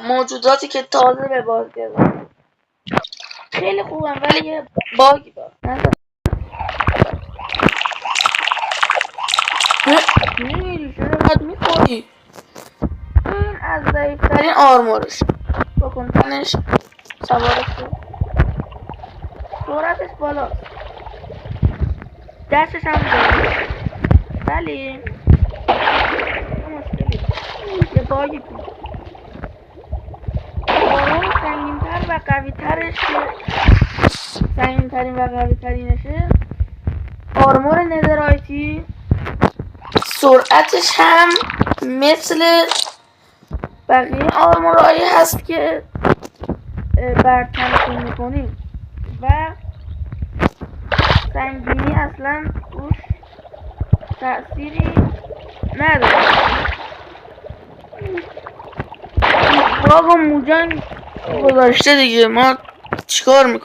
موجوداتی که تازه به بازی دارن خیلی خوبن، ولی یه باگی دارن. نمیری چرا قد میخوری؟ این از ضعیفترین آرمورش بکن تنش سوارش رو. سرعتش بالاست، دستش هم داره، ولی یه مشکلی یه باگی بود. آرمور سنگین‌تر و قوی‌ترش که سنگین‌ترین و قوی‌ترینشه آرمور نظرایتی، سرعتش هم مثل بقیه آرمورهایی هست که برتنشون میکنیم و سنگینی اصلا روش تأثیری نداره. باغ و موجنگ گذاشته دیگه، ما چیکار میکنیم؟